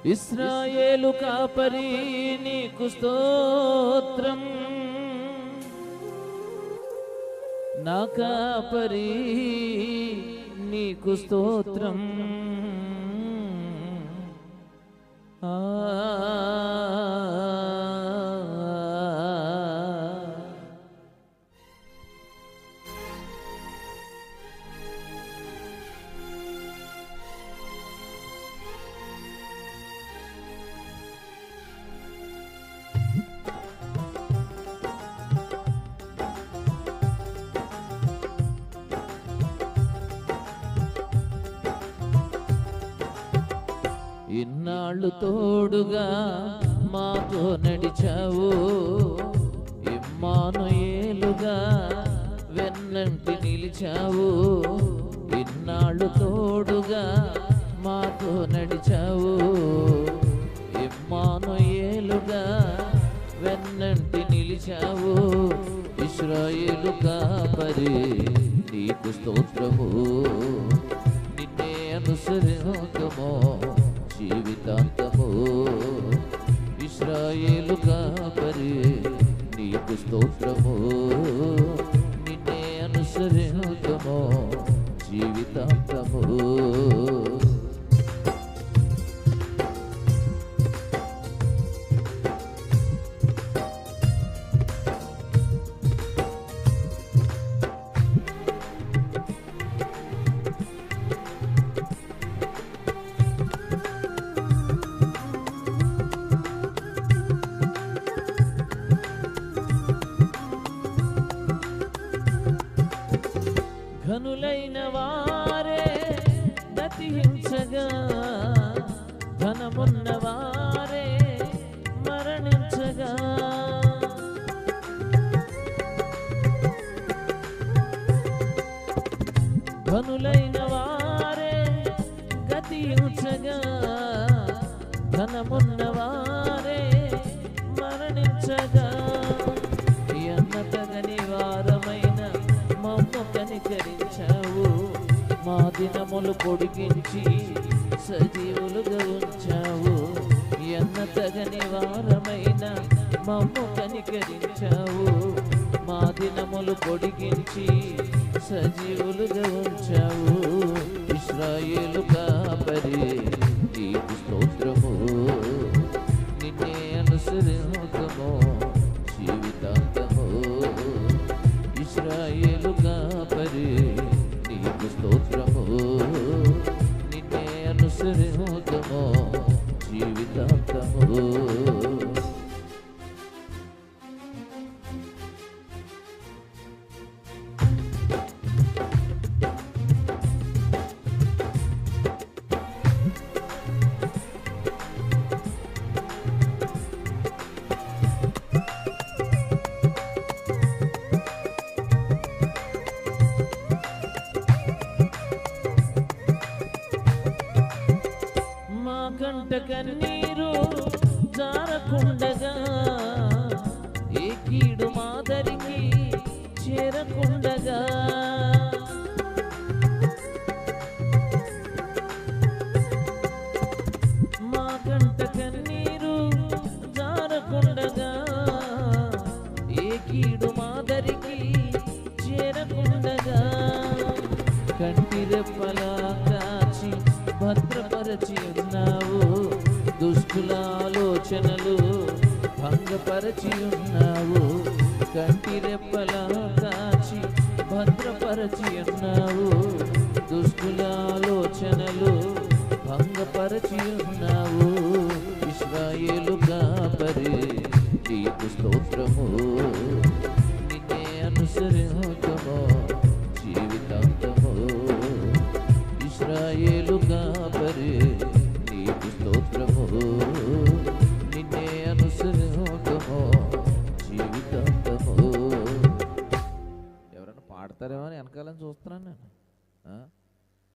ఇశ్రాయేలు కాపరి నీకు స్తోత్రం, నా కాపరి నీకు స్తోత్రం. ఇన్నాళ్ళు తోడుగా మాతో నడిచావు, ఇమ్మానుయేలుగా వెన్నంటి నిలిచావు. ఇన్నాళ్ళు తోడుగా మాతో నడిచావు, ఇమ్మానుయేలుగా వెన్నంటి నిలిచావు. ఇశ్రాయేలు కాపరి నీకు స్తోత్రము, నిన్నే అనుసరింతుము జీవితాంతము. ఇశ్రాయేలు కాపరి నీకు స్తోత్రము, నిన్నే అనుసరింతుము జీవితాంతము. ఘనులైన వారే గతించగా, ధనమున్న వారే మరణించగా, ఘనులైన వారే గతించగా, ధనమున్న వారే మరణించగా. ఎన్నతగని వారమైన మమ్ము కనికరించావు, మా దినములు పొడిగించి సజీవులుగా ఉంచావు. ఎన్నతగని వారమైన మమ్ము కనికరించావు, మా దినములు పొడిగించి సజీవులుగా ఉంచావు. ఇశ్రాయేలు కాపరి నీకు స్తోత్రము, నిన్నే అనుసరింతుము జీవితాంతము. ఇశ్రాయేలు కాపరి నీకు స్తోత్రము, నిన్నే అనుసరింతుము జీవితాంతము. కంట కన్నీరు జారకుండగా, ఏ కీడు మాదరికి చేరకుండగా, మా కంట కన్నీరు జారకుండగా, ఏ కీడు మాదరికి చేరకుండగా, కంటి రెప్పలా కాచి భద్రపరచి ఉన్నావు, దుష్టుల ఆలోచనలు భంగపరచి ఉన్నావు. కంటి రెప్పలా కాచి భద్రపరచి ఉన్నావు, దుష్టుల ఆలోచనలు భంగపరచి ఉన్నావు. ఇశ్రాయేలు కాపరి నీకు స్తోత్రము,